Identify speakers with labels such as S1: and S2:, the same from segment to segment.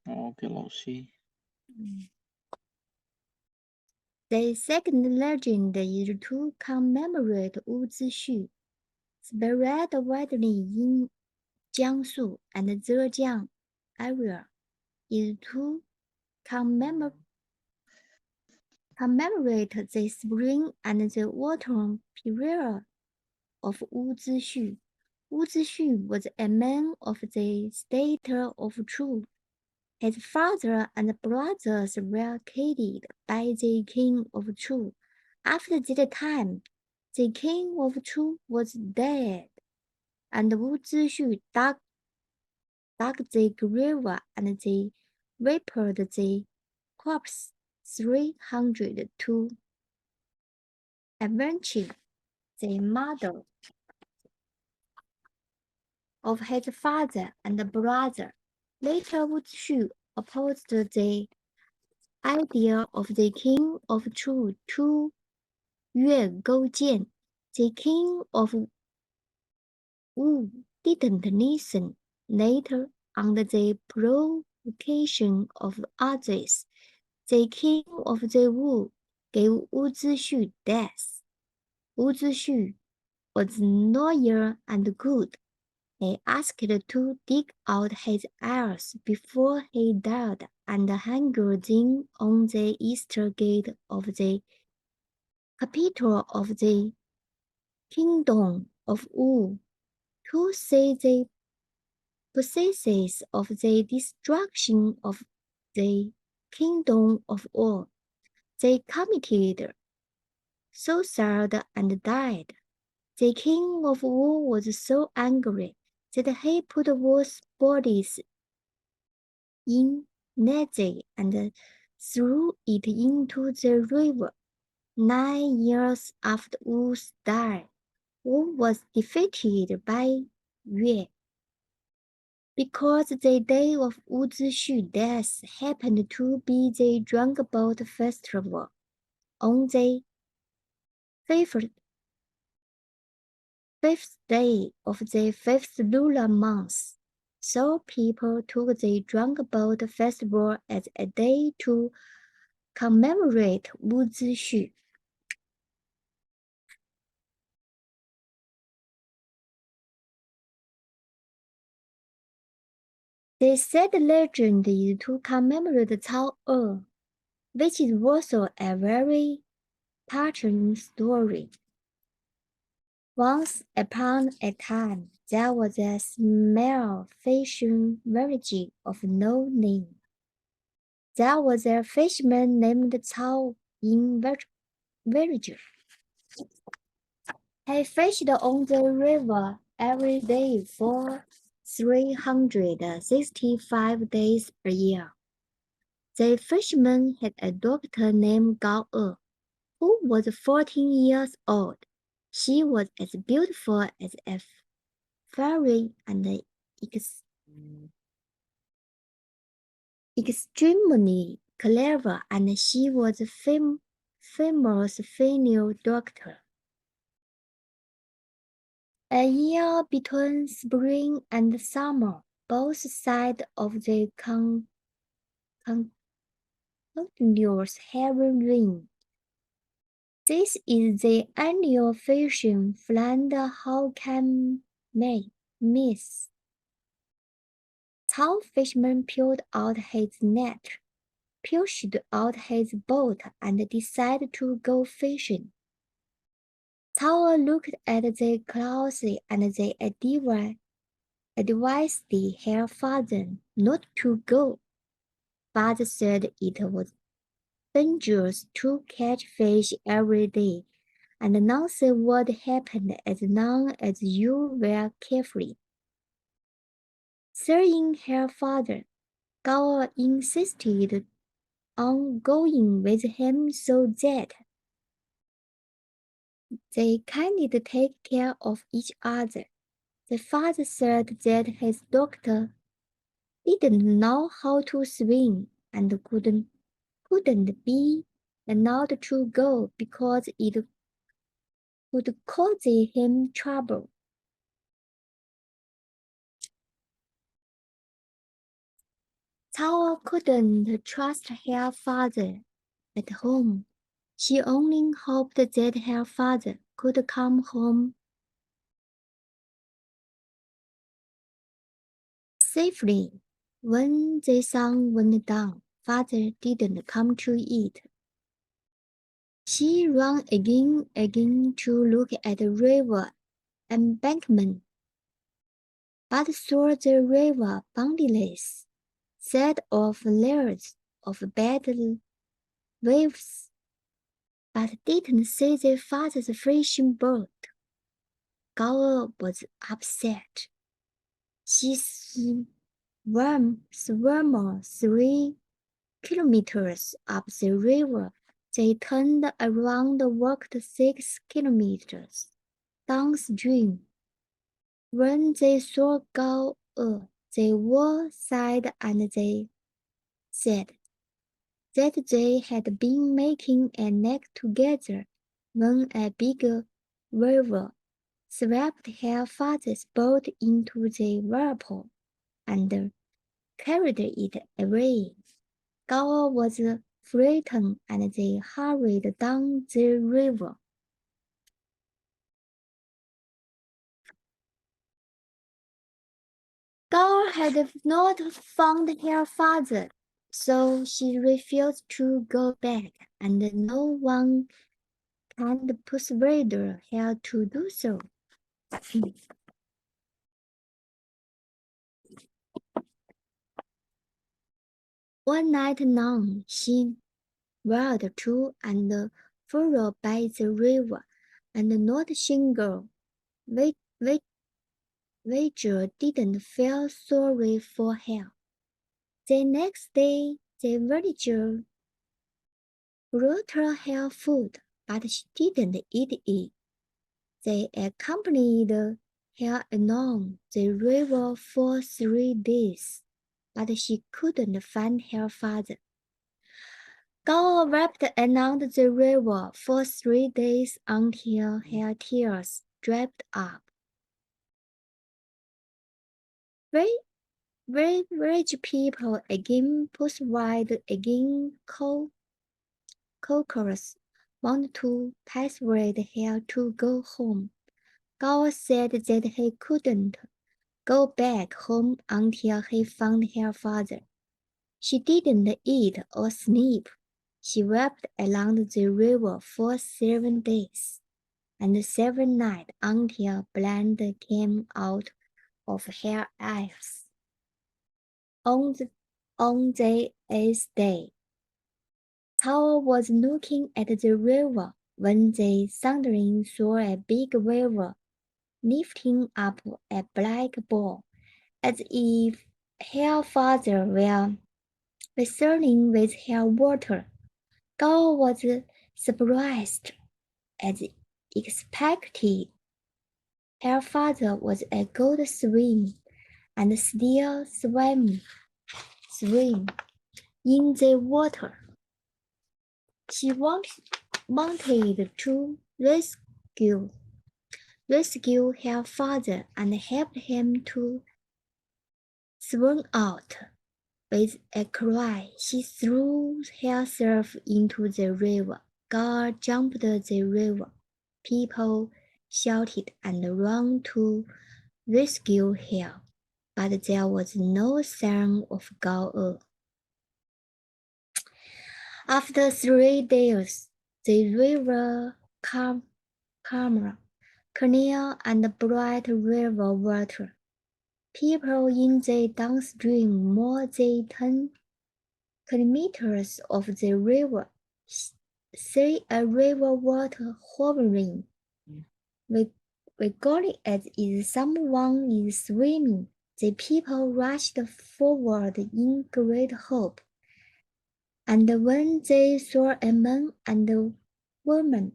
S1: OK，老师。
S2: The second legend is to commemorate Wu Zixu, spread widely in Jiangsu and Zhejiang area, is to commemorate the spring and the autumn period of Wu Zixu. Wu Zixu was a man of the state of Chu. His father and brothers were killed by the king of Chu. After that time, the king of Chu was dead, and Wu Zixu dug the grave and they reared the corpse 302. Eventually, the mother of his father and brother, later Wu Zixu, opposed the idea of the king of Chu to Yue Goujian. The king of Wu didn't listen. Later, under the provocation of others, the king of the Wu gave Wu Zixu death. Wu Zixu was loyal and good. He asked to dig out his heirs before he died and hang them on the eastern gate of the capital of the kingdom of Wu to see the processes of the destruction of the kingdom of Wu. They committed suicide and died. The king of Wu was so angry that he put Wu's bodies in Nazi and threw it into the river. 9 years after Wu's death, Wu was defeated by Yue. Because the day of Wu Zixu death happened to be the Drunk-Boat Festival on the fifth day of the fifth lunar month, so people took the Drunk-Boat Festival as a day to commemorate Wu Zixu. The said legend is to commemorate Cao Er, which is also a very touching story. Once upon a time, there was a small fishing village of no name. There was a fisherman named Cao in village. He fished on the river every day for 365 days a year. The fisherman had a daughter named Gao Er, who was 14 years old. She was as beautiful as a fairy and extremely clever, and she was a famous female doctor. A year between spring and summer, both sides of the continuous heavy rain. This is the annual fishing Fland how can miss. Cao fisherman pulled out his net, pushed out his boat, and decided to go fishing. Cao looked at the clouds and they advised her father not to go. Father said it was dangerous to catch fish every day, and nothing would happen as long as you were careful. Seeing her father, Gao insisted on going with him so that they kindly take care of each other. The father said that his daughter didn't know how to swim and couldn't be allowed to go because it would cause him trouble. Cao couldn't trust her father at home. She only hoped that her father could come home safely. When the sun went down, father didn't come to eat. She ran again to look at the river embankment, but saw the river boundless, set of layers of bad waves, but didn't see the father's fishing boat. Gao was upset. She swam 3 kilometers up the river. They turned around and walked 6 kilometers downstream. When they saw Gao, they were sad and they said that they had been making a net together when a big river swept her father's boat into the whirlpool and carried it away. Gao was frightened and they hurried down the river. Gao had not found her father, so she refused to go back, and no one can persuade her to do so. One night long, she rode to and fro by the river, and not a single villager didn't feel sorry for her. The next day, the villager brought her food, but she didn't eat it. They accompanied her along the river for 3 days, but she couldn't find her father. Gao wept along the river for 3 days until her tears dried up. Village people again persuaded Cockers wanted to persuade her to go home. Gao said that he couldn't go back home until he found her father. She didn't eat or sleep. She wept along the river for 7 days and 7 nights until blood came out of her eyes. On the 8th day, Cao was looking at the river when they suddenly saw a big wave lifting up a black ball, as if her father were wrestling with her water. Gao was surprised, as expected. Her father was a good swimmer and still swam in the water. She wanted to rescue her father and help him to swim out. With a cry, she threw herself into the river. Gao jumped the river. People shouted and ran to rescue her, but there was no sign of Gao. After 3 days, the river calmer, clear and bright river water. People in the downstream more than 10 kilometers of the river see a river water hovering, regarding as if someone is swimming. The people rushed forward in great hope. And when they saw a man and a woman,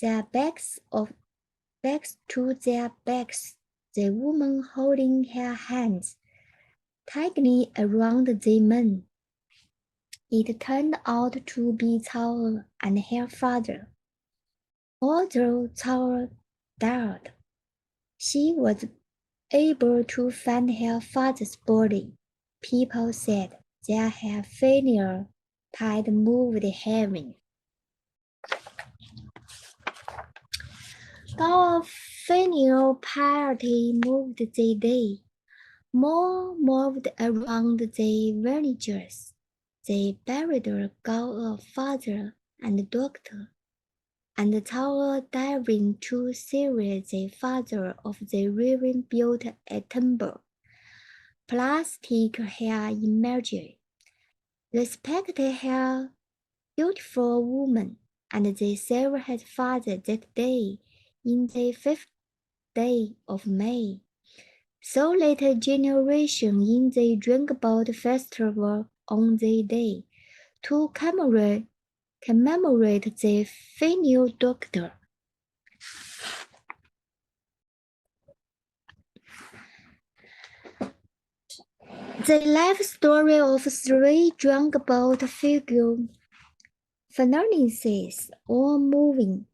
S2: their backs to their backs, the woman holding her hands tightly around the man. It turned out to be Cao and her father. Although Cao died, she was able to find her father's body. People said Their hair finer tide moved heaven. 当 fenial party moved the day, more moved around the villagers. They buried a father and doctor, and told diving to Syria the father of the river built a temple. Plastic hair emerged. Respect her beautiful woman, and they served his father that day in the 5th day of May. So later generation in the Drinkabout festival on the day to commemorate the female doctor. The life story of three Drinkabout furnaces, all moving,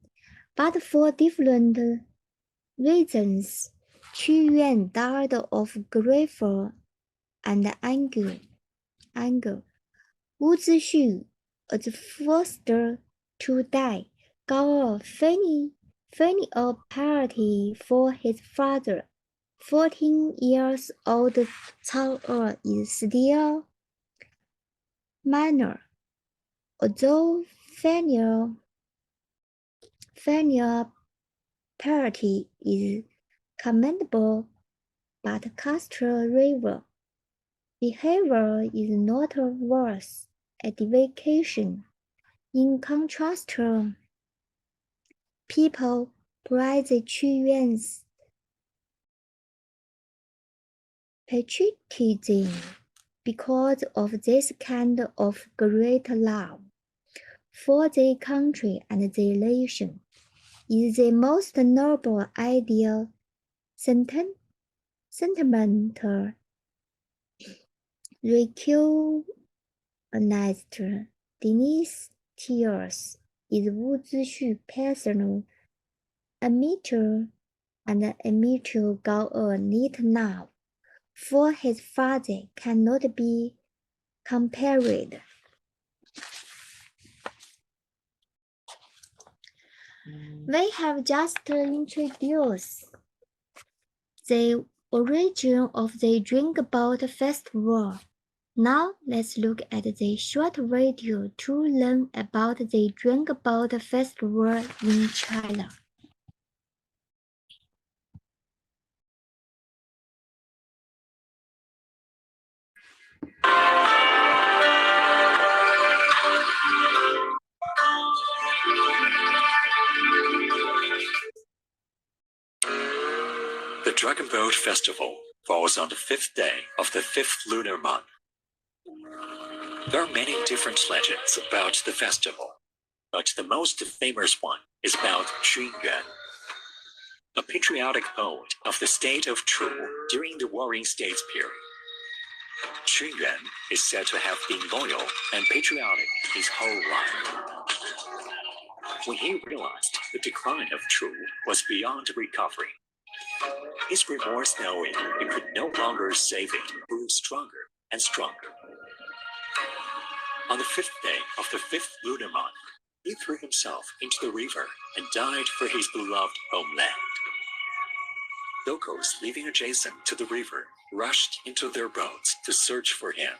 S2: but for different reasons. Qu Yuan died of grief and anger. Wu Zixu was the first to die. Gao Fanny a party for his father. 14 years old Cao is still minor, although Fanny party is commendable, but Castro River behavior is not worse edification. In contrast, people praise Qu Yuan's patriotism because of this kind of great love for the country and the nation. Is the most noble ideal sentimental recognized Denise tears is Wu Zixu personal amateur and amateur Gao need now, for his father cannot be compared. We have just introduced the origin of the Drinkabout Festival. Now let's look at the short video to learn about the Drinkabout Festival in China.
S1: The Dragon Boat Festival falls on the 5th day of the 5th lunar month. There are many different legends about the festival, but the most famous one is about Qu Yuan, a patriotic poet of the state of Chu during the Warring States period. Qu Yuan is said to have been loyal and patriotic his whole life. When he realized the decline of Chu was beyond recovery, his remorse knowing he could no longer save it grew stronger and stronger. On the 5th day of the 5th lunar month, he threw himself into the river and died for his beloved homeland. Locals living adjacent to the river rushed into their boats to search for him.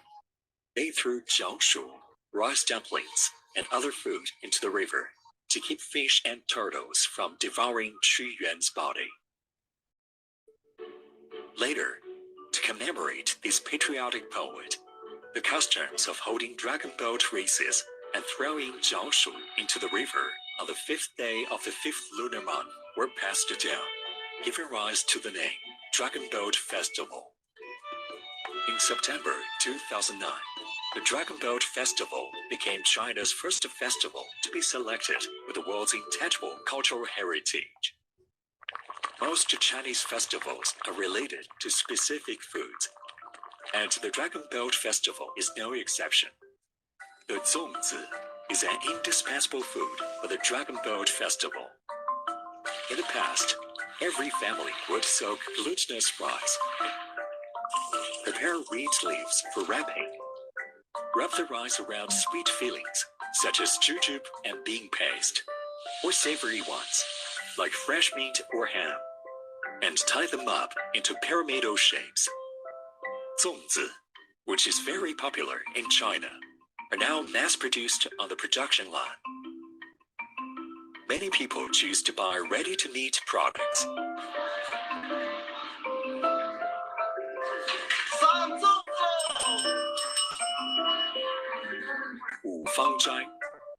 S1: They threw jiaoshu, rice dumplings, and other food into the river to keep fish and turtles from devouring Qu Yuan's body. Later, to commemorate this patriotic poet, the customs of holding dragon boat races and throwing jiaoshu into the river on the 5th day of the 5th lunar month were passed down, giving rise to the name Dragon Boat Festival. In September 2009, the Dragon Boat Festival became China's first festival to be selected with the world's intangible cultural heritage. Most Chinese festivals are related to specific foods, and the Dragon Boat Festival is no exception. The zongzi is an indispensable food for the Dragon Boat Festival. In the past, every family would soak glutinous rice, prepare reed leaves for wrapping, Wrap the rice around sweet fillings, such as jujube and bean paste, or savory ones, like fresh meat or ham, and tie them up into pyramidal shapes. Zongzi, which is very popular in China, are now mass-produced on the production line. Many people choose to buy ready-to-eat products. 五芳斋,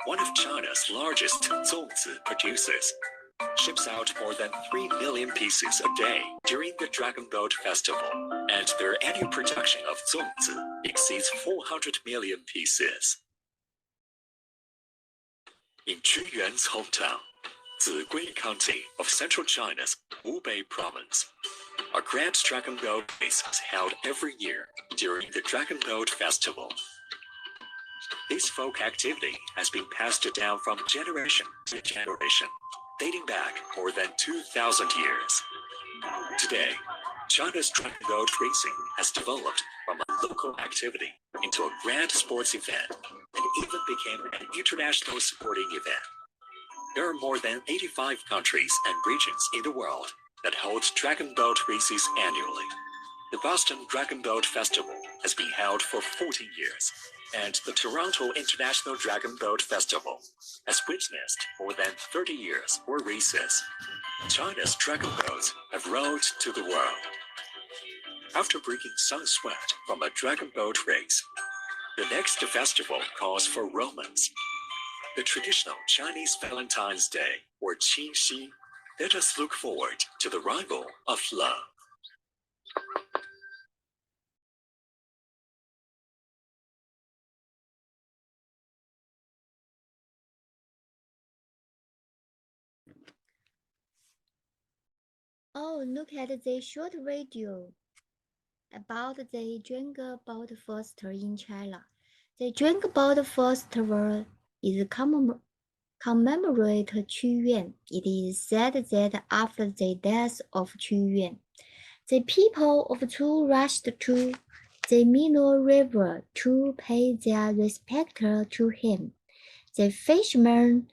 S1: one of China's largest zongzi producers, ships out more than 3 million pieces a day during the Dragon Boat Festival, and their annual production of zongzi exceeds 400 million pieces. In Chu Yuan's hometown, Zigui County of central China's Hubei province, a grand dragon boat race is held every year during the Dragon Boat Festival. This folk activity has been passed down from generation to generation, dating back more than 2,000 years. Today, China's dragon boat racing has developed from a local activity into a grand sports event and even became an international sporting event. There are more than 85 countries and regions in the world that hold dragon boat races annually. The Boston Dragon Boat Festival has been held for 40 years, and the Toronto International Dragon Boat Festival has witnessed more than 30 years or races. China's dragon boats have rolled to the world. After bringing some sweat from a dragon boat race, the next festival calls for romance. The traditional Chinese Valentine's Day, or Qingxi, let us look forward to the arrival of love.
S2: Oh, look at the short video about the Dragon Boat Festival in China. The Dragon Boat Festival is commemorate Qu Yuan. It is said that after the death of Qu Yuan, the people of Chu rushed to the Minor River to pay their respect to him. The fishermen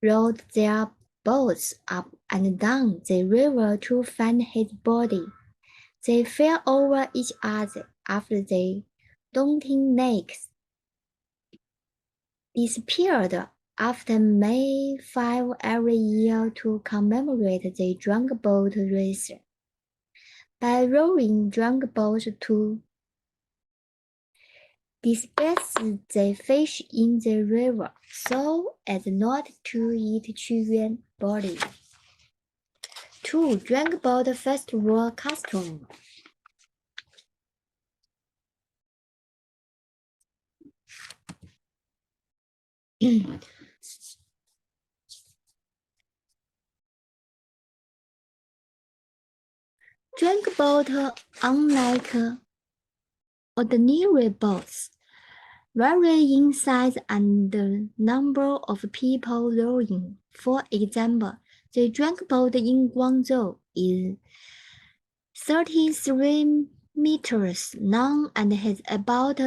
S2: rowed their boats up and down the river to find his body. They fell over each other after the daunting lakes disappeared after May 5 every year to commemorate the drunk boat race. By rowing drunk boats to disperse the fish in the river so as not to eat Qu Yuan's body. 2. Drunk Boat Festival Custom. Drunk boat, unlike ordinary boats, vary in size and the number of people rowing. For example, the drunk boat in Guangzhou is 33 meters long and has about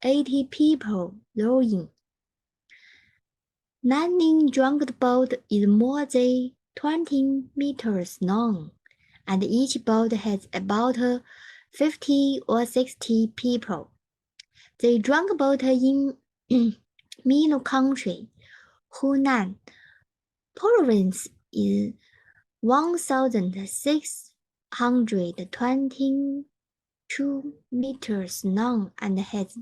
S2: 80 people rowing. Nanning drunk boat is more than 20 meters long, and each boat has about 50 or 60 people. The drunk boat in Minor County, Hunan Province is 1,622 meters long and has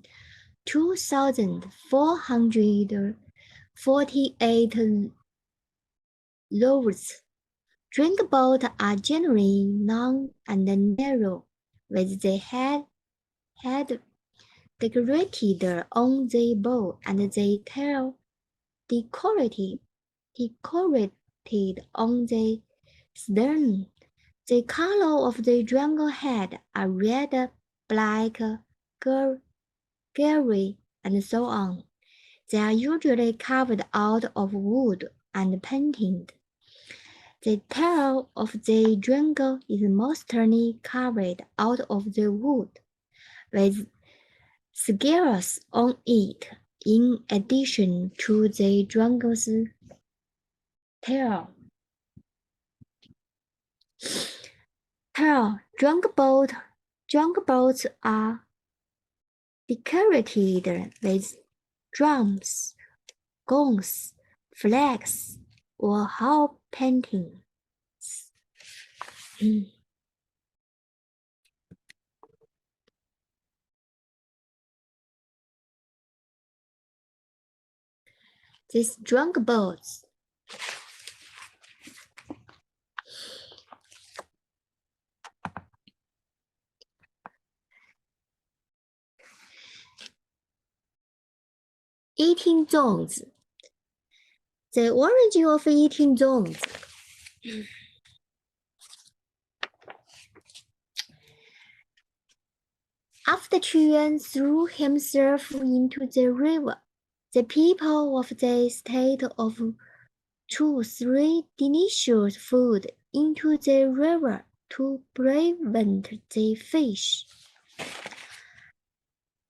S2: 2,448 rows. Drink boats are generally long and narrow, with the head decorated on the bow and the tail decorated on the stern. The color of the dragon head are red, black, gray, and so on. They are usually carved out of wood and painted. The tail of the dragon is mostly carved out of the wood, with scales on it in addition to the dragon's tail. Dragboats are decorated with drums, gongs, flags, or hull paintings. These dragboats eating zones. The origin of eating zones. After Chuan threw himself into the river, the people of the state of Chu threw delicious food into the river to prevent the fish,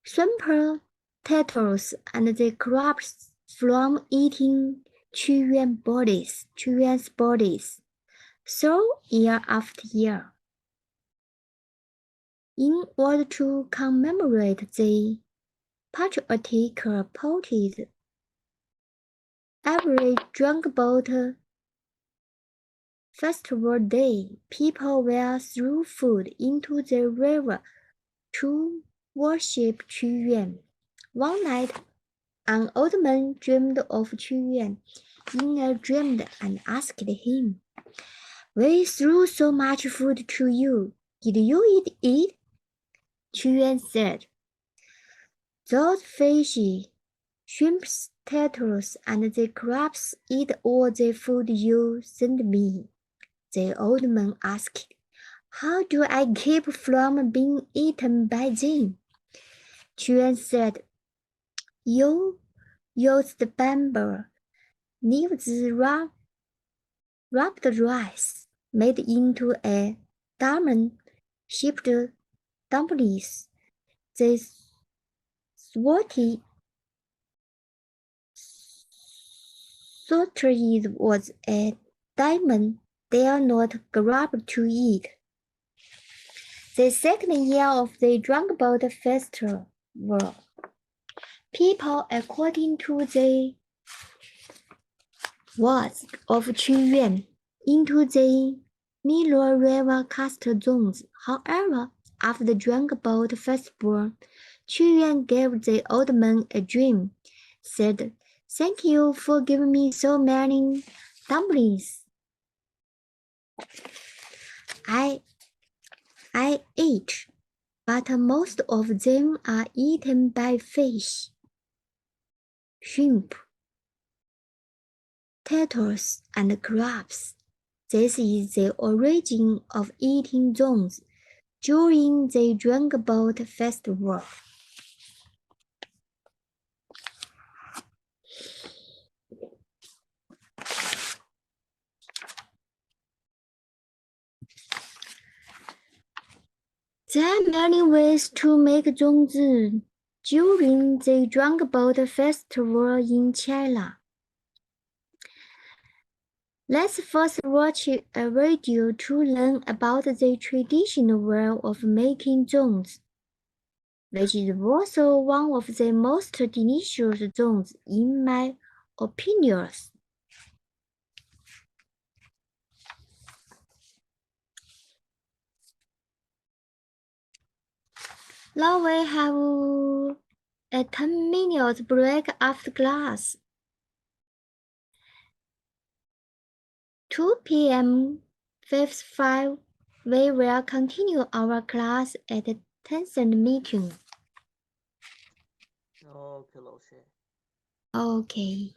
S2: swamp turtles, and the crabs from eating Chuan's bodies. So year after year, in order to commemorate the patriotic parties, every Dragboat Festival Day, people will throw food into the river to worship Chuan. One night, an old man dreamed of Chuan in a dream and asked him, "We threw so much food to you. Did you eat it?" Chuan said, "Those fishes, shrimps, turtles, and the crabs eat all the food you sent me." The old man asked, "How do I keep from being eaten by them?" Chuan said, "You use the bamboo leaves wrapped rice made into a diamond-shaped dumplings. The sorted was a diamond dare not grab to eat." The second year of the Dragboat Festival, people, according to the words of Chuan, into the Milo River cast zones. However, after the Dragboat Festival, Chuan gave the old man a dream, said, "Thank you for giving me so many dumplings. I ate, but most of them are eaten by fish, shrimp, turtles, and crabs. This is the origin of eating zones during the Dragboat Festival." There are many ways to make zongzi during the Dragboat Festival in China. Let's first watch a video to learn about the traditional way of making zongs, which is also one of the most delicious zongs in my opinion. Now we have a 10-minute break after class. 2 p.m. 5, we will continue our class at 10th meeting.
S3: OK，老师。
S2: Okay.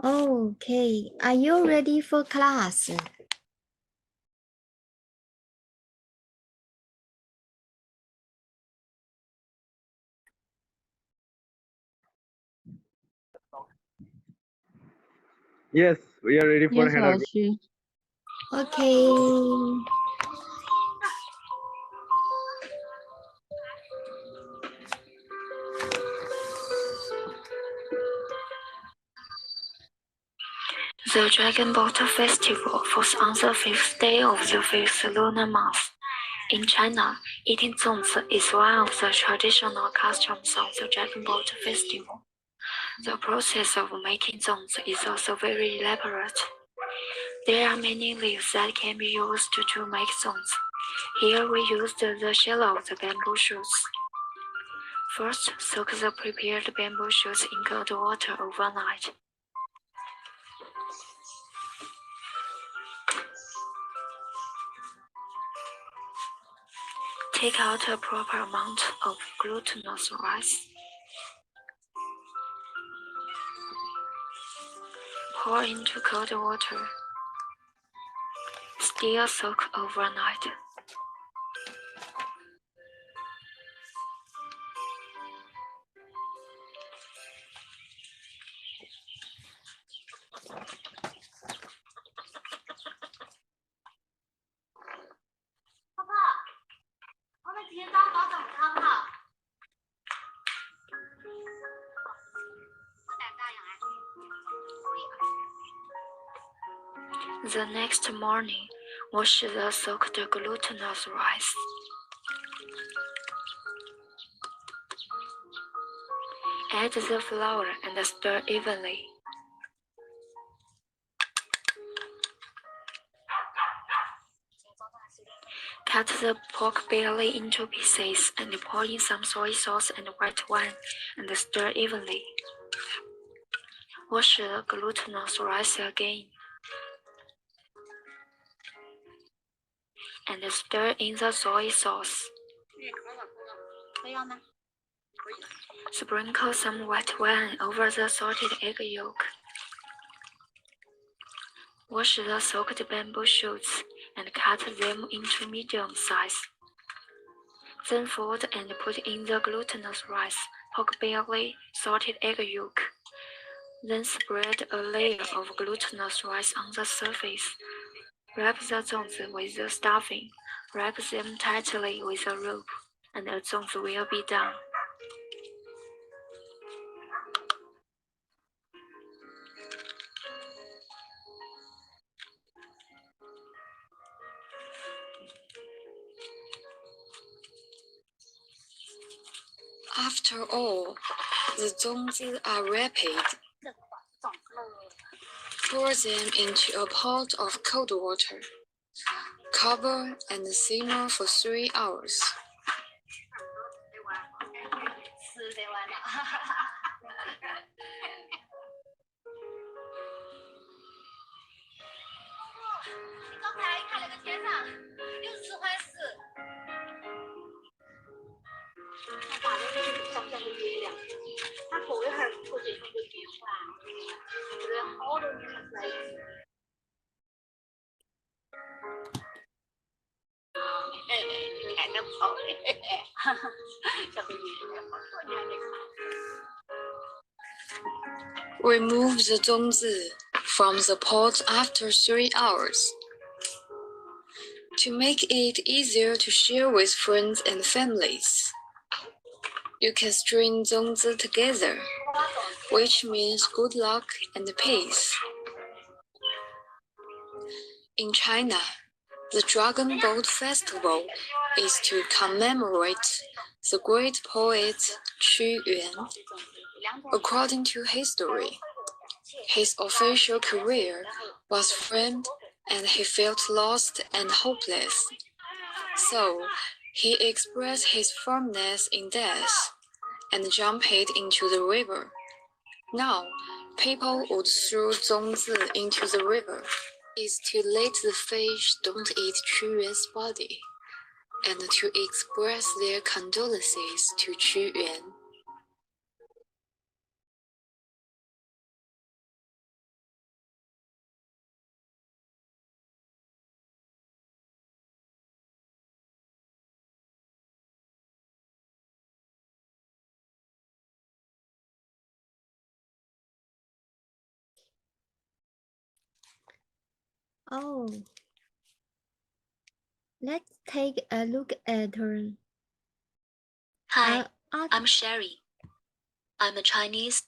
S2: Okay, are you ready for class?
S3: Yes, we are ready for
S4: Yes,
S3: header.
S4: 老师。
S2: Okay.
S1: The Dragon Boat Festival falls on the fifth day of the fifth lunar month. In China, eating zongzi is one of the traditional customs of the Dragon Boat Festival. The process of making zongzi is also very elaborate. There are many leaves that can be used to make zongzi. Here we used the shell of the bamboo shoots. First, soak the prepared bamboo shoots in cold water overnight. Take out a proper amount of glutinous rice. Pour into cold water. Still soak overnight. The next morning, wash the soaked glutinous rice. Add the flour and stir evenly. Cut the pork belly into pieces and pour in some soy sauce and white wine and stir evenly. Wash the glutinous rice again and stir in the soy sauce. Sprinkle some white wine over the salted egg yolk. Wash the soaked bamboo shoots and cut them into medium size. Then fold and put in the glutinous rice, pork belly, salted egg yolk. Then spread a layer of glutinous rice on the surface. Wrap the zongzi with the stuffing. Wrap them tightly with a rope, and the zongzi will be done. After all, the zongzi are wrapped. Pour them into a pot of cold water. Cover and simmer for 3 hours. Remove the zongzi from the pot after 3 hours. To make it easier to share with friends and families, you can string zongzi together, which means good luck and peace. In China, the Dragon Boat Festival is to commemorate the great poet Qu Yuan. According to history, his official career was framed and he felt lost and hopeless. So, he expressed his firmness in death and jumped into the river. Now, people would throw zongzi into the river. Is to let the fish don't eat Qu Yuan's body, and to express their condolences to Qu Yuan.
S2: Oh, let's take a look at her.
S4: Hi, I'm Sherry. I'm a Chinese.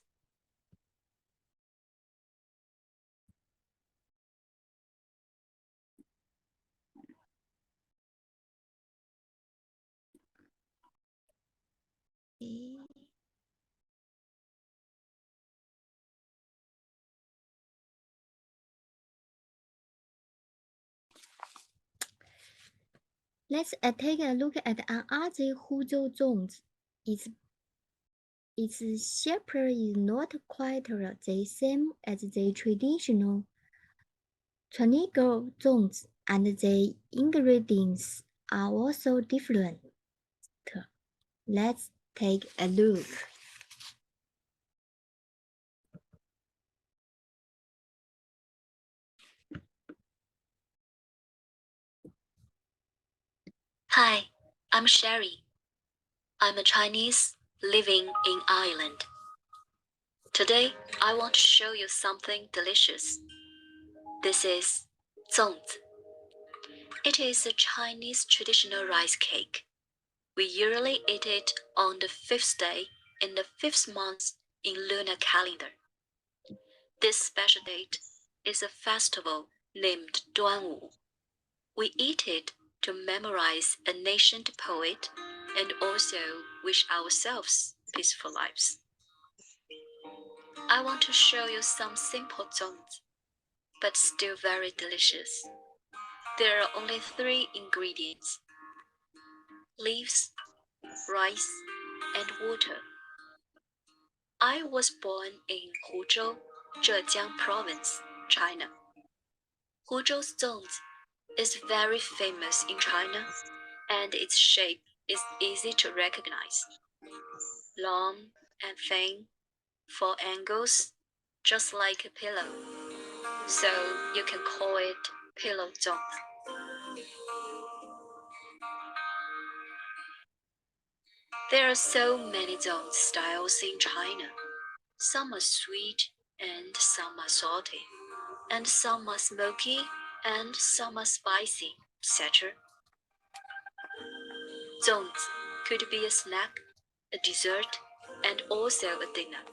S2: Let's take a look at another Huzhou zones. Its shape is not quite the same as the traditional triangle zones, and the ingredients are also different. Let's take a look.
S4: Hi, I'm Sherry. I'm a Chinese living in Ireland. Today, I want to show you something delicious. This is zongzi. It is a Chinese traditional rice cake. We usually eat it on the 5th day in the 5th month in lunar calendar. This special date is a festival named Duanwu. We eat it to memorize an ancient poet and also wish ourselves peaceful lives. I want to show you some simple zongzi, but still very delicious. There are only 3 ingredients: leaves, rice, and water. I was born in Huzhou, Zhejiang Province, China. Huzhou's zongzi is very famous in China, and its shape is easy to recognize. Long and thin, 4 angles, just like a pillow. So you can call it pillow zongzi. There are so many zongzi styles in China. Some are sweet and some are salty, and some are smoky and some are spicy, etc. Zongzi could be a snack, a dessert, and also a dinner,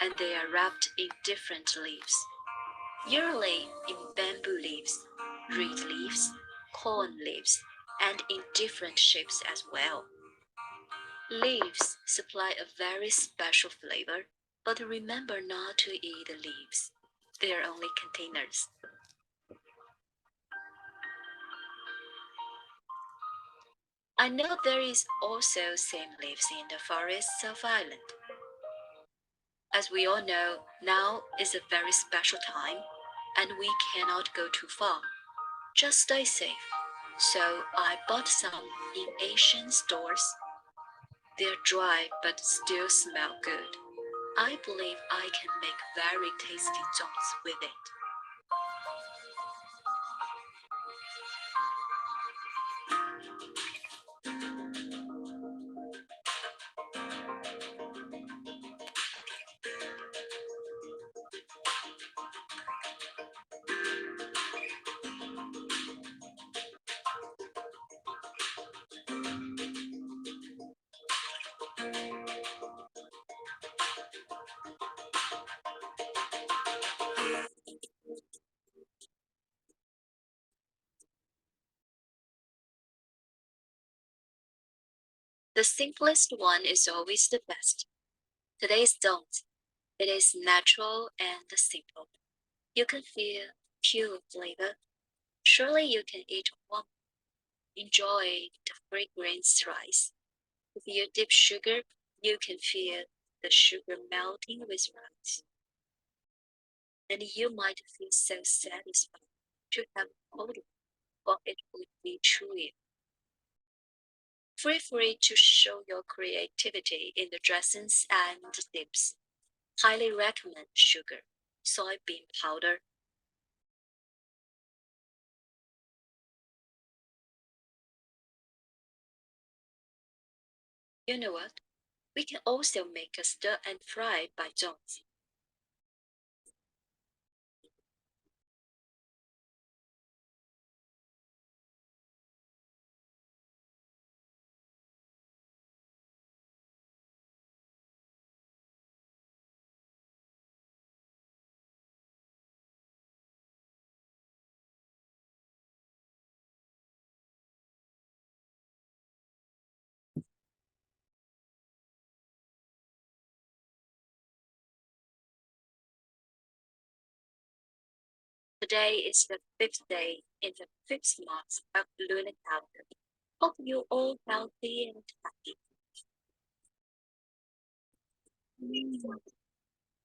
S4: and they are wrapped in different leaves, usually in bamboo leaves, reed leaves, corn leaves, and in different shapes as well. Leaves supply a very special flavor, but remember not to eat the leaves. They are only containers. I know there is also same leaves in the forests of Ireland. As we all know, now is a very special time, and we cannot go too far. Just stay safe. So I bought some in Asian stores. They're dry but still smell good. I believe I can make very tasty zongzi with it. The simplest one is always the best. Today's zongzi. It is natural and simple. You can feel pure flavor. Surely you can eat one. Enjoy the fragrance rise. If you dip sugar, you can feel the sugar melting with rice. And you might feel so satisfied to have hold, for it would be chewy. Feel free to show your creativity in the dressings and dips. Highly recommend sugar, soybean powder. You know what? We can also make a stir and fry by zongzi. Today is the 5th day in the 5th month of the lunar calendar. Hope you all healthy and happy.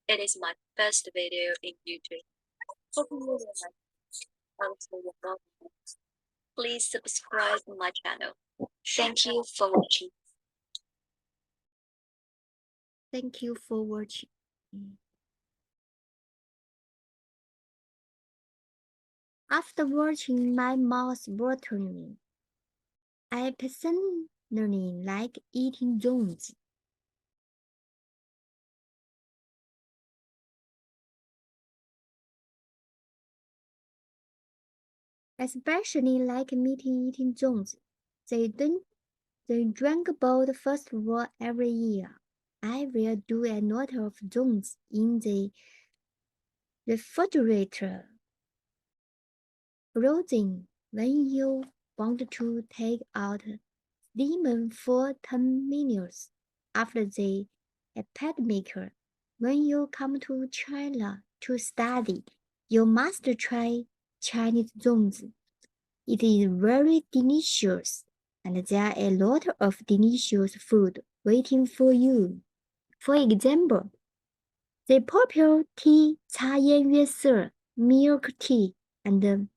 S4: It is my first video in YouTube. Hope you will like also your comments. Please subscribe to my channel. Thank you for watching.
S2: Thank you for watching. After watching my mouth watering, I personally like eating zones. Especially like meeting eating zones. They drink about festival every year. I will do a lot of zones in the refrigerator. Frozen when you want to take out demon for 10 minutes after the epidemic. When you come to China to study, you must try Chinese zones. It is very delicious, and there are a lot of delicious food waiting for you. For example, the popular tea 茶颜悦色 milk tea and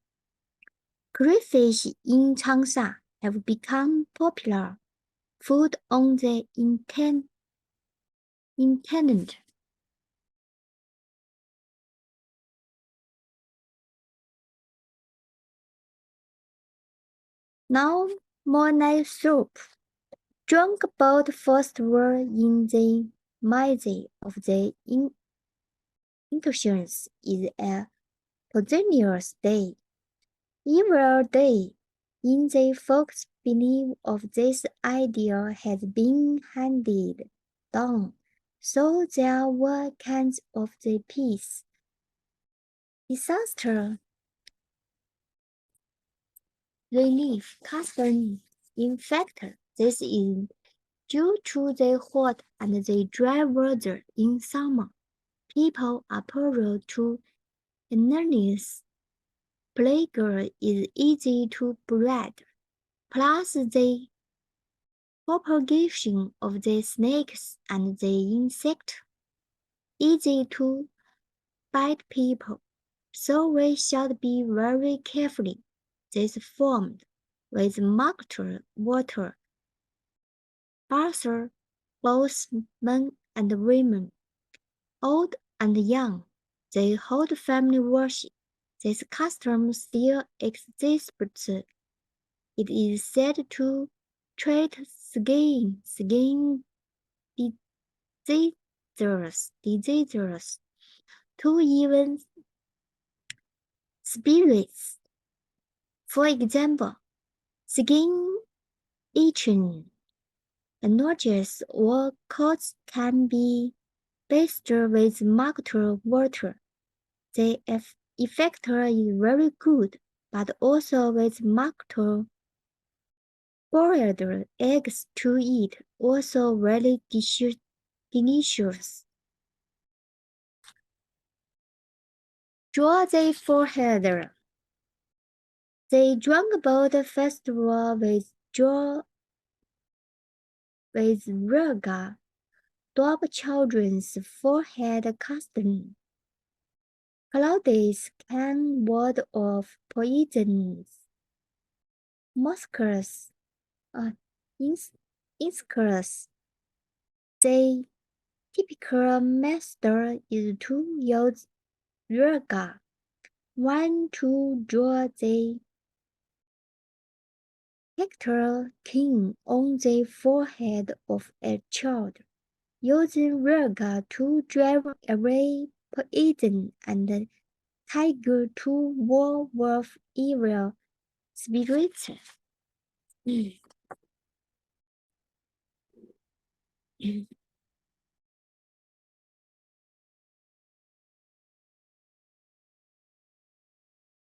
S2: crayfish in Changsha have become popular food on the internet. Now, Monet soup, drunk about first word in the midst of the Intuitions is a poisonous day. Evil day. In the folks' belief of this idea has been handed down, so there were kinds of the peace. Disaster relief custom. In fact, this is due to the hot and the dry weather in summer. People are prone to illness. Plague is easy to breed, plus the propagation of the snakes and the insect easy to bite people, so we should be very careful. This formed with marked water, Arthur, both men and women, old and young, the whole family worship. This custom still exists, but it is said to treat skin diseases, to even spirits. For example, skin itching, nausea or colds can be bathed with marked water. The effect is very good, but also with marked boiled eggs to eat, also very delicious. Draw the forehead. They drank about the festival with Raga, dog children's forehead custom. Clouds can ward off poisons. Mosquitoes, insects. The typical method is to use Raga. One to draw the Hector king on the forehead of a child, using Raga to drive away poison and tiger to ward off evil spirits.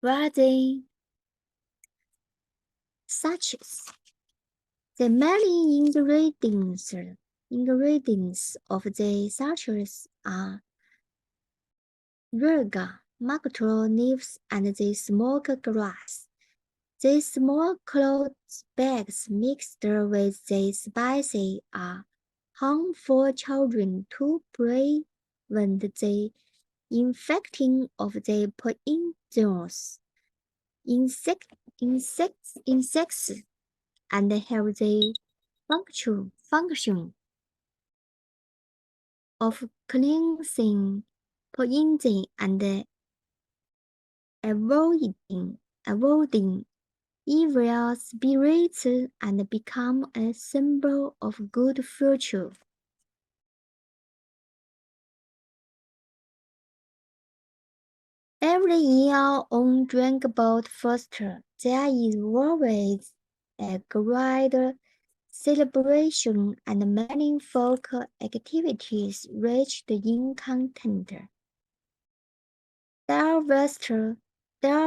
S2: Were they such as the many ingredients of the sachets are Raga, myrtle leaves and they smoke grass. The small cloth bags mixed with the spices are hung for children to prevent the infecting of the poisonous insects and have the function of cleansing poison and avoiding evil spirits and become a symbol of good fortune. Every year on Dragonboat Festival, there is always a great celebration and many folk activities rich in content. There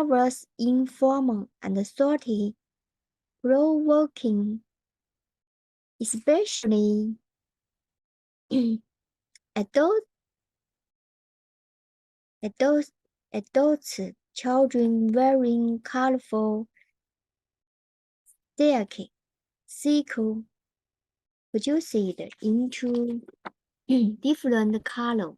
S2: was informal and thoughty provoking, especially adults, children wearing colorful silk produced into different colors.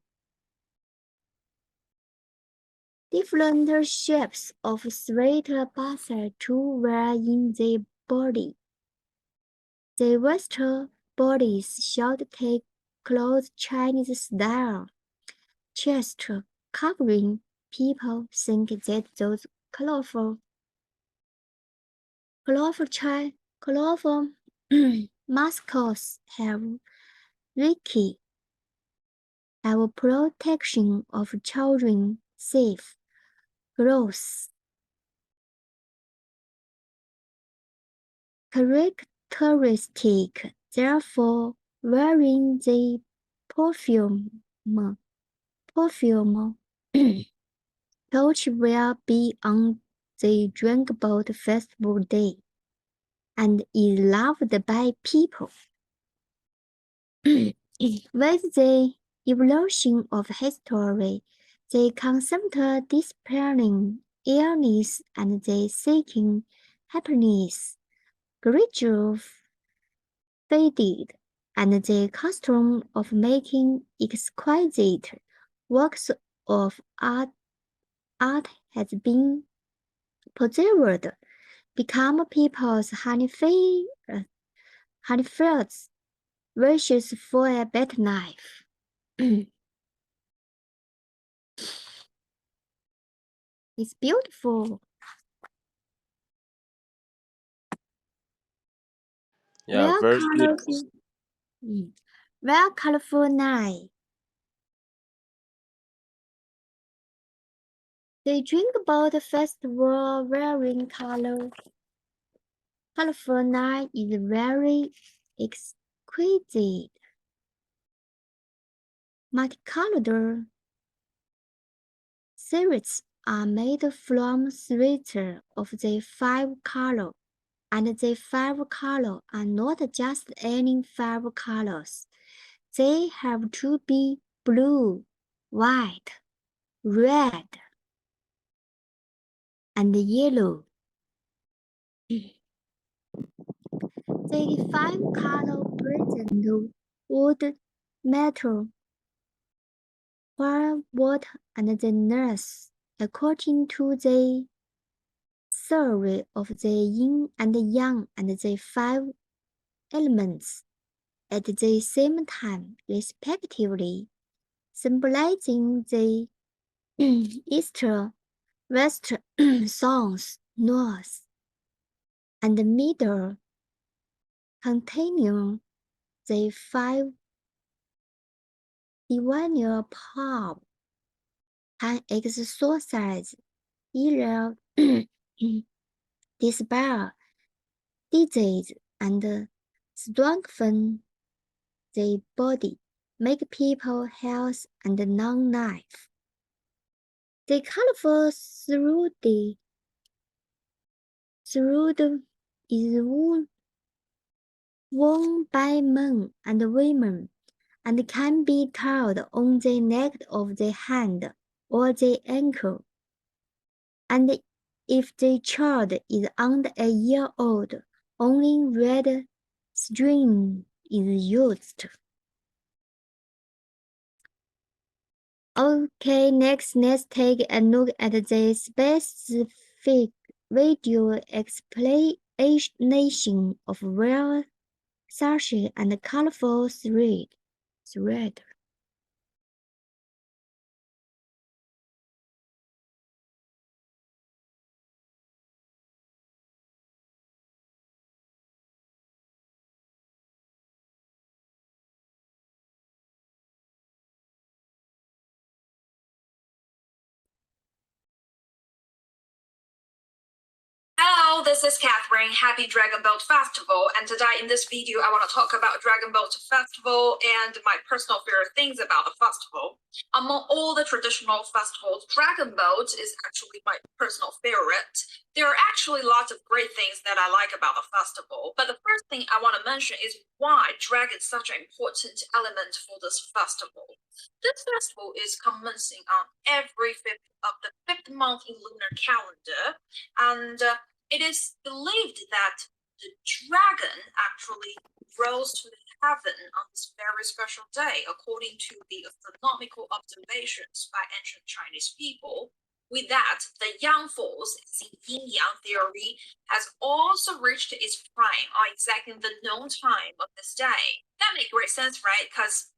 S2: Different shapes of sweet baths to wear in the body. The Western bodies should take clothes Chinese style, chest covering. People think that those colorful mascots have protection of children safe growth. Characteristic, therefore, wearing the perfume torch will be on the Dragonboat Festival Day and is loved by people. With the evolution of history, the concept dispelling illness and the seeking happiness gradually faded, and the custom of making exquisite works of art has been preserved, become people's honeyfields wishes for a better life. It's beautiful.
S5: Yeah,
S2: Where
S5: very beautiful.
S2: colorful, where colorful night. They drink about the festival wearing colorful night is very exquisite. Multicolored spirits are made from sweater of the 5 colors, and the 5 colors are not just any 5 colors. They have to be blue, white, red, and yellow. The 5 colors present wood, metal, fire, water, and the nurse, according to the theory of the yin and yang and the 5 elements, at the same time, respectively, symbolizing the east, west, south, north, and the middle, containing the 5 divine powers, can exorcise evil, despair, disease, and strengthen the body, make people health and long life. The colorful shroud is worn by men and women, and can be tied on the neck of the hand or the ankle. And if the child is under a year old, only red string is used. Okay, next let's take a look at the specific video explanation of rare sachet and colorful thread.
S5: Hello, this is Catherine. Happy Dragon Boat Festival. And today in this video, I want to talk about Dragon Boat Festival and my personal favorite things about the festival. Among all the traditional festivals, Dragon Boat is actually my personal favorite. There are actually lots of great things that I like about the festival, but the first thing I want to mention is why dragon is such an important element for this festival. This festival is commencing on every fifth of the fifth month in lunar calendar, and it is believed that the dragon actually rose to heaven on this very special day, according to the astronomical observations by ancient Chinese people. With that, the yang force, in yin-yang theory, has also reached its prime on exactly the known time of this day. That makes great sense, right? Because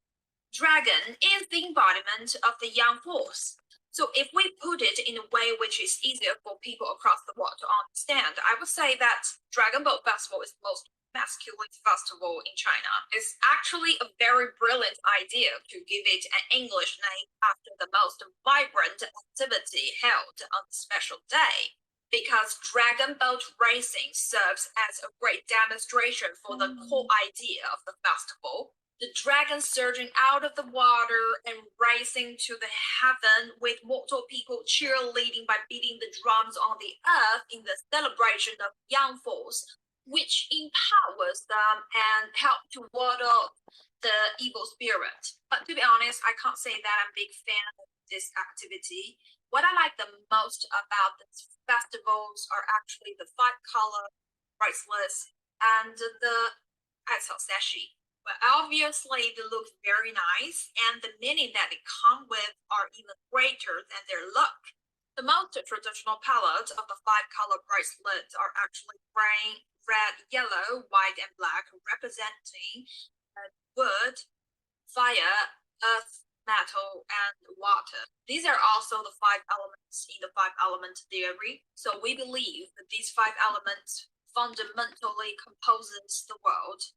S5: dragon is the embodiment of the yang force. So if we put it in a way which is easier for people across the world to understand, I would say that Dragon Boat Festival is the most masculine festival in China. It's actually a very brilliant idea to give it an English name after the most vibrant activity held on the special day, because dragon boat racing serves as a great demonstration for the core idea of the festival. The dragon surging out of the water and rising to the heaven, with mortal people cheerleading by beating the drums on the earth in the celebration of yang force, which empowers them and help to ward off the evil spirit. But to be honest, I can't say that I'm a big fan of this activity. What I like the most about these festivals are actually the 5-color bracelets and the sashi. But obviously they look very nice, and the meaning that they come with are even greater than their look. The most traditional palettes of the 5-color bracelets are actually green, red, yellow, white, and black, representing wood, fire, earth, metal, and water. These are also the 5 elements in the 5-element theory. So we believe that these 5 elements fundamentally composes the world.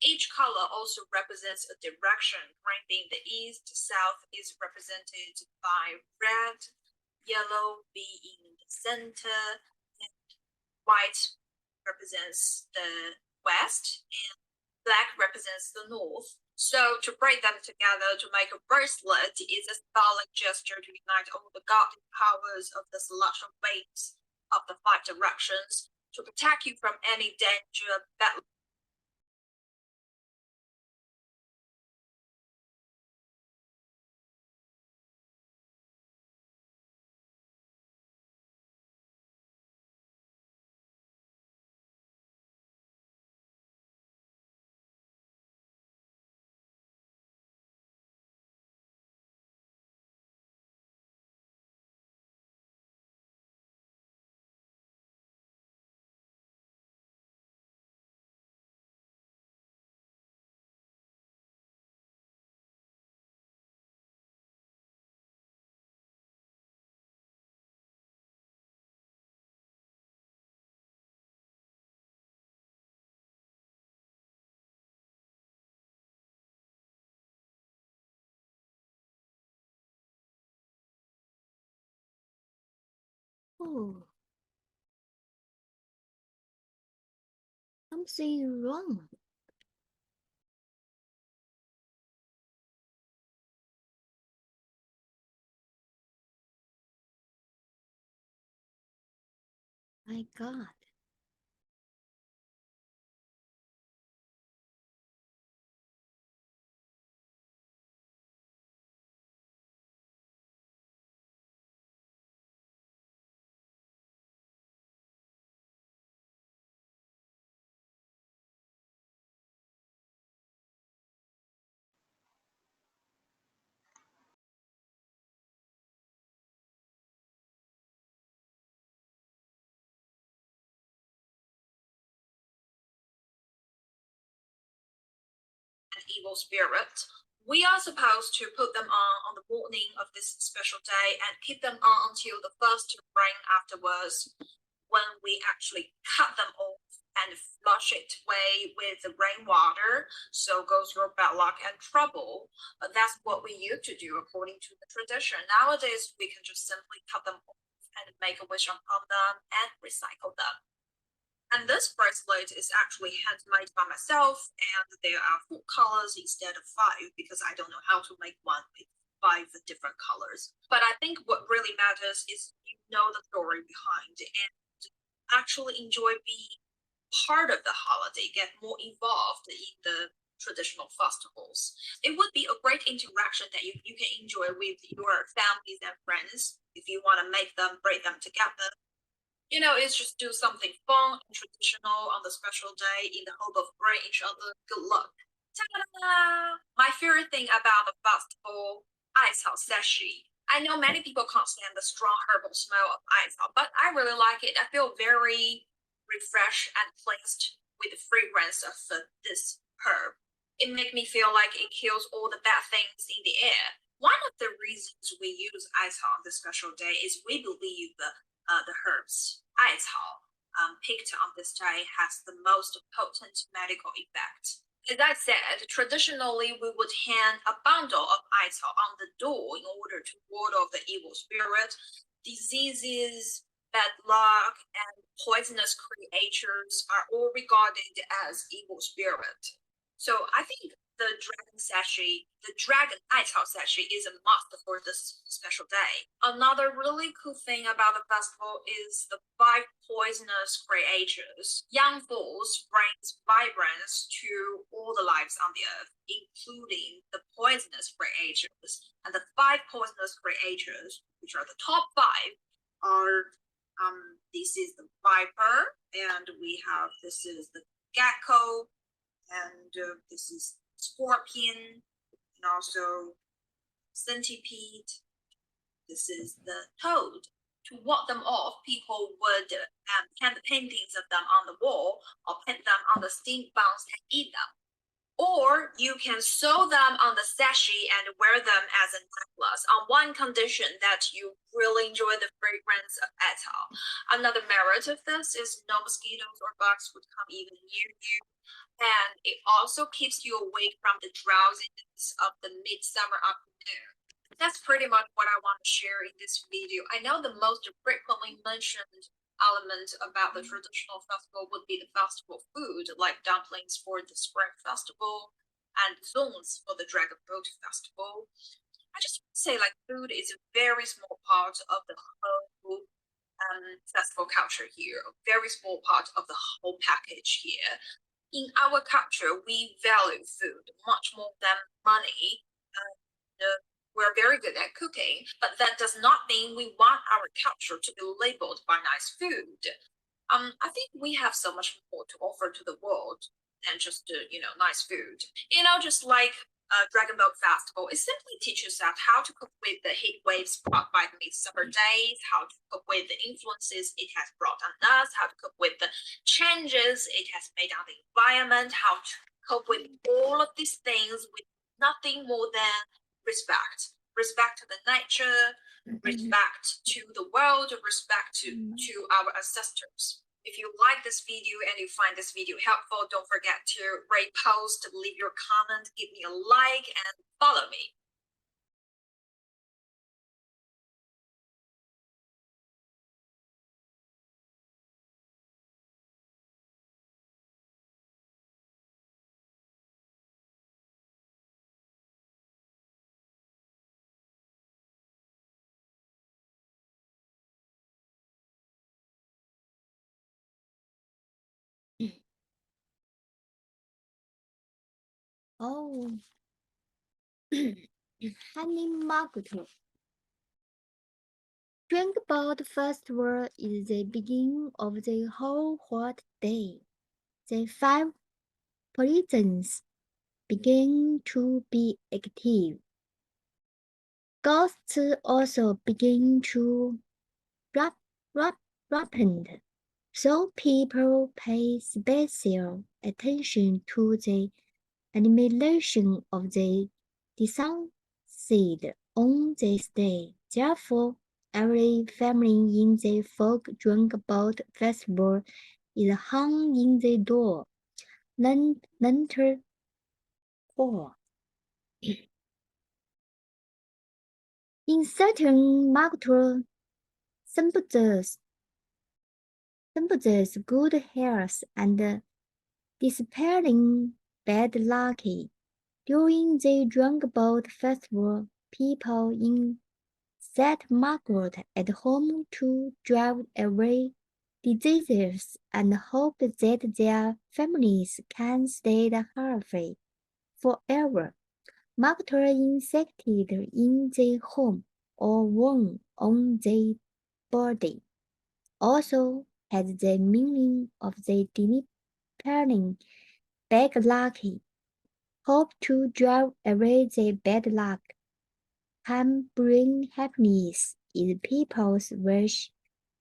S5: Each color also represents a direction. Green being the east, south is represented by red, yellow being the center, and white represents the west, and black represents the north. So to bring them together to make a bracelet is a symbolic gesture to unite all the godly powers of the celestial waves of the 5 directions to protect you from any danger, bad
S2: Oh, something wrong. My God.
S5: evil spirit. We are supposed to put them on the morning of this special day and keep them on until the first rain afterwards, when we actually cut them off and flush it away with the rainwater, so goes your bad luck and trouble. That's what we used to do according to the tradition. Nowadays, we can just simply cut them off and make a wish upon them and recycle them. And this bracelet is actually handmade by myself, and there are 4 colors instead of 5 because I don't know how to make one with 5 different colors. But I think what really matters is you know the story behind it and actually enjoy being part of the holiday, get more involved in the traditional festivals. It would be a great interaction that you can enjoy with your families and friends if you want to bring them together. You know, it's just do something fun and traditional on the special day in the hope of bringing each other good luck. Ta-da! My favorite thing about the festival, 艾草 sashi. I know many people can't stand the strong herbal smell of 艾草, but I really like it. I feel very refreshed and pleased with the fragrance of this herb. It makes me feel like it kills all the bad things in the air. One of the reasons we use 艾草on this special day is we believe the herbs 艾草 picked on this day has the most potent medical effect. As I said, traditionally we would hang a bundle of 艾草 on the door in order to ward off the evil spirit, diseases, bad luck, and poisonous creatures are all regarded as evil spirit. So I think the dragon 艾草 sashi is a must for this special day. Another really cool thing about the festival is the 5 poisonous creatures. Young Falls brings vibrance to all the lives on the earth, including the poisonous creatures. And the 5 poisonous creatures, which are the top 5, are this is the viper, and this is the gecko, and this is scorpion, and also centipede. This is the toad. To ward them off, people would paint the paintings of them on the wall or paint them on the stink buns and eat them. Or you can sew them on the sashi and wear them as a necklace on one condition, that you really enjoy the fragrance of 艾草. Another merit of this is no mosquitoes or bugs would come even near you. And it also keeps you awake from the drowsiness of the midsummer afternoon. That's pretty much what I want to share in this video. I know the most frequently mentioned element about the traditional festival would be the festival food, like dumplings for the Spring Festival and zones for the Dragon Boat Festival. I just want to say, like, food is a very small part of the whole festival culture here, a very small part of the whole package here. In our culture, we value food much more than money. We're very good at cooking, but that does not mean we want our culture to be labeled by nice food. I think we have so much more to offer to the world than just nice food. Just like Dragon Boat Festival, it simply teaches us how to cook with the heat waves brought by the midsummer days, how to cook with the influences it has brought on us, how to cook with the changes it has made on the environment, how to cope with all of these things with nothing more than respect. Respect to the nature, respect to the world, respect to our ancestors. If you like this video and you find this video helpful, don't forget to rate, post, leave your comment, give me a like, and follow me.
S2: Oh, Honey Margot. Drink Boat Festival is the beginning of the whole hot day. The 5 prisons begin to be active. Ghosts also begin to ripen, so people pay special attention to the animation of the sunset on this day. Therefore, every family in the folk Drunk-Boat festival is hung in the door. Lantern 4. In certain marked symbolizes good health and dispelling bad luck. During the Drunk-Boat festival, people in St. Margaret at home to drive away diseases and hope that their families can stay healthy forever. Marked insected in the home or worn on the body also has the meaning of the dispelling bad luck. Hope to drive away the bad luck can bring happiness is people's wish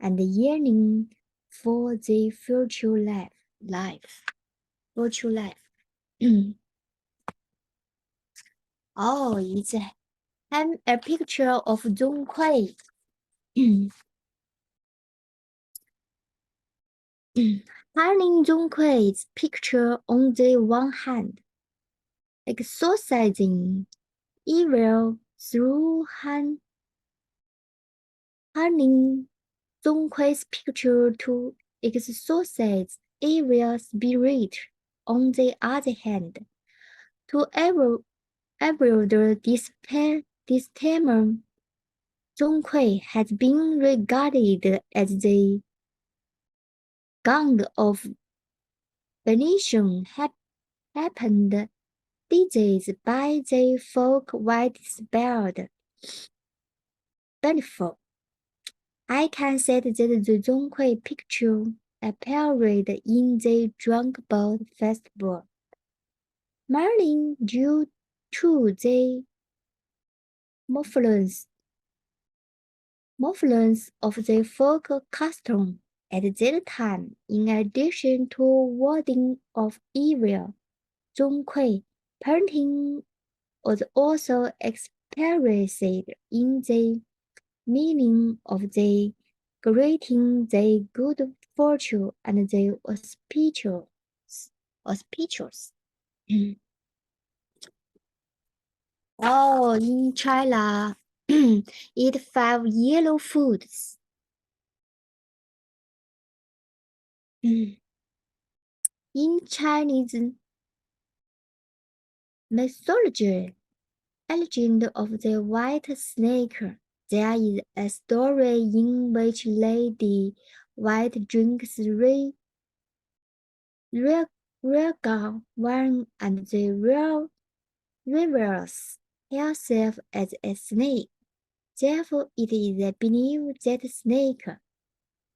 S2: and yearning for the future life. Future life. Oh, it's a picture of Zhong Kui. Hanging Zhong Kui's picture on the one hand, exorcising evil through hanging Zhong Kui's picture to exorcise evil spirit. On the other hand, to avoid this term, Zhong Kui has been regarded as the god of Venetian happened disease by the folk widespread benefit. I can say that the Zhong Kui picture appeared in the Drunk-Boat festival, merely due to the morpholence of the folk custom at that time. In addition to warding off evil, Zhong Kui painting was also expressed in the meaning of the greeting the good fortune and the auspicious. Oh, in China, eat 5 yellow foods. In Chinese mythology, legend of the white snake, there is a story in which Lady White drinks regal wine and the reveals herself as a snake. Therefore, it is believed that snake,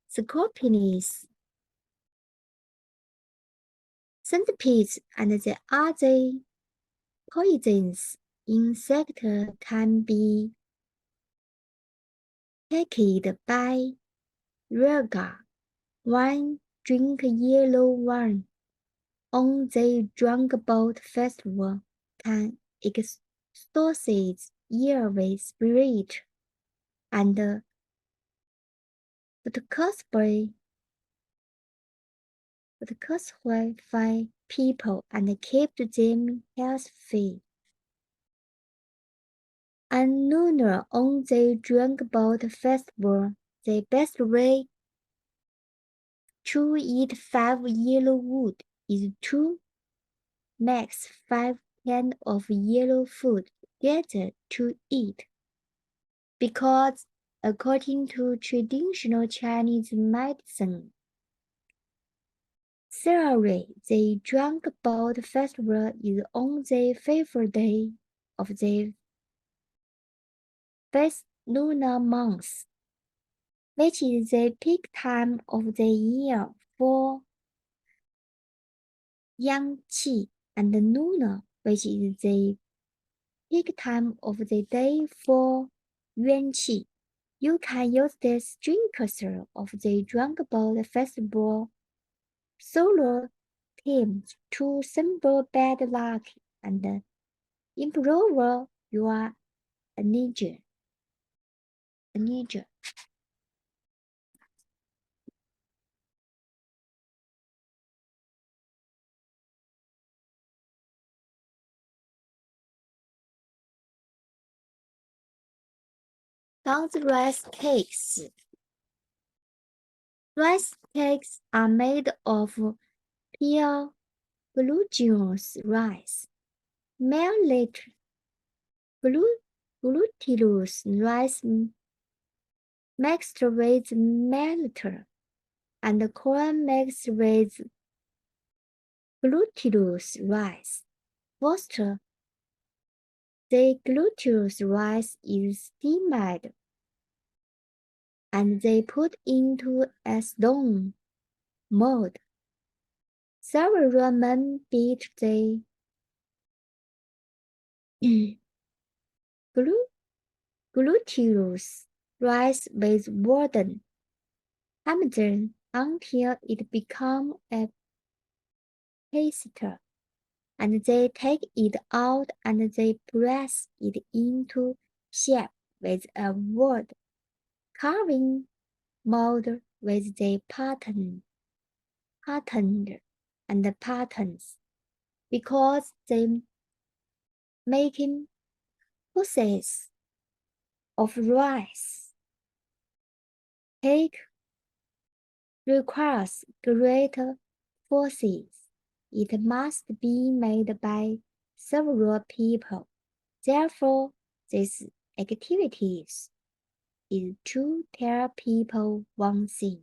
S2: scorpions, centipedes, and the other poisonous insects can be taken by regal wine. Drink yellow wine on the Drunk-Boat festival can exorcise evil spirit and crucify people and keep them healthy. And lunar on the Drunk-Boat festival, the best way to eat 5 yellow wood is to mix 5 cans of yellow food together to eat. Because according to traditional Chinese medicine theory, the Drunk-Boat festival is on the 5th day of the first lunar month, which is the peak time of the year for yang qi, and lunar, which is the peak time of the day for yuan qi. You can use the structure of the Drunk-Boat festival solar themes to symbol bad luck and improve your knowledge. Don't rice cakes. Rice cakes are made of pure glutinous rice. Millet glutinous rice mixed with millet and corn mixed with glutinous rice. First, the glutinous rice is steamed and they put into a stone mold. Several men beat the glutinous rice with wooden hammer until it becomes a paste, and they take it out and they press it into shape with a wood carving mold with the patterned and patterns, because the making process of rice cake requires great forces. It must be made by several people. Therefore, this activity is to tell people one thing.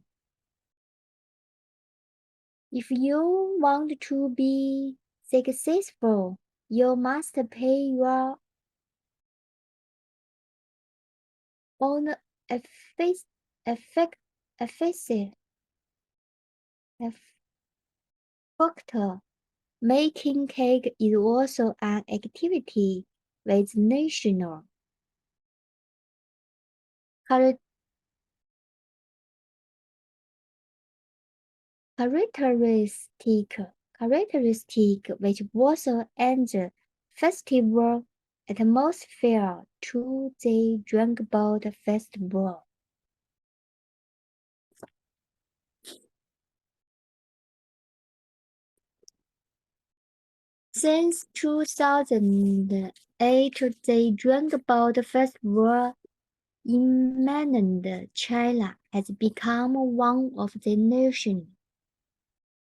S2: If you want to be successful, you must pay your own factor. Making cake is also an activity with national characteristic which also adds the festival atmosphere to the Dragon Festival. Since 2008, the Dragon Festival in mainland China has become one of the nation's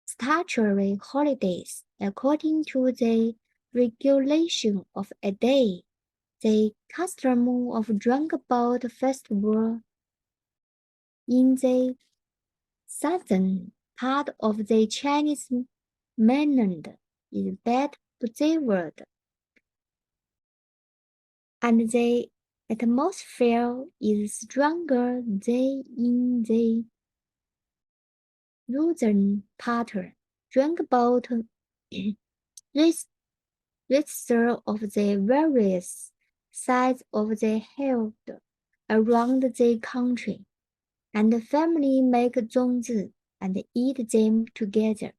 S2: statutory holidays. According to the regulation of a day, the custom of Dragon Festival in the southern part of the Chinese mainland is best preserved, and the atmosphere is stronger than in the northern part. Dragon register of the various sides of the held around the country, and the family make zongzi and eat them together.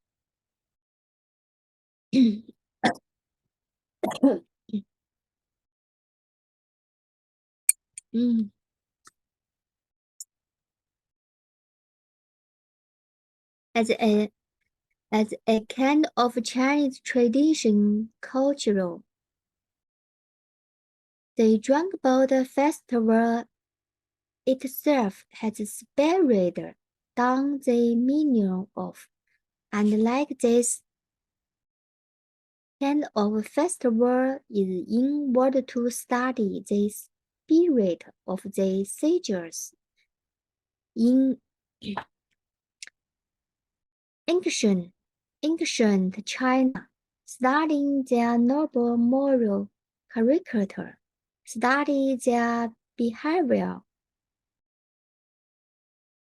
S2: As a kind of Chinese tradition cultural, the Dragon Festival itself has spared down the meaning of, and like this kind of festival is in order to study the spirit of the sages in ancient China, studying their noble moral character, study their behavior,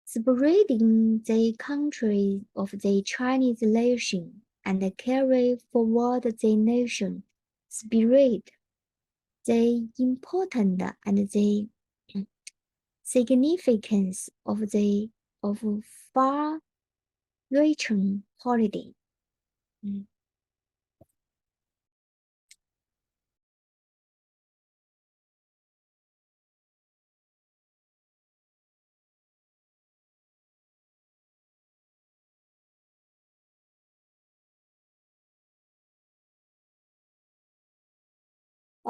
S2: spreading the country of the Chinese nation, and carry forward the nation spirit, the importance and the significance of far-reaching holiday.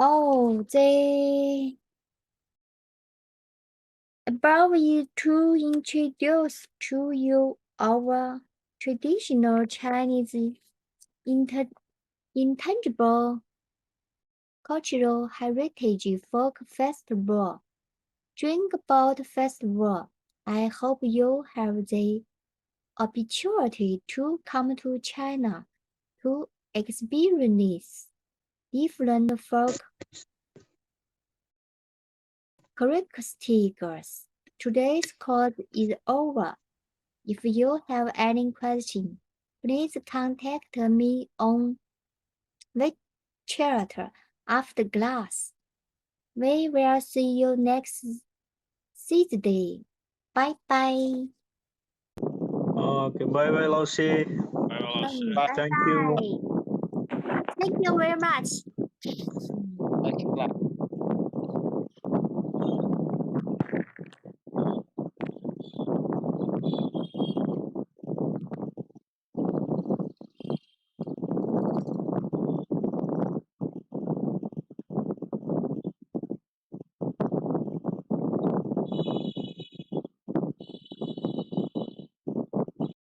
S2: Oh, they allow you to introduce to you our traditional Chinese intangible cultural heritage folk festival. Drink about festival. I hope you have the opportunity to come to China to experience different folk characteristics. Today's course is over. If you have any questions, please contact me on chat after class. We will see you next Thursday. Bye bye.
S3: Okay, bye bye, 老师。
S2: Bye
S3: Thank you.
S2: bye. Thank you very much.
S6: Thank you.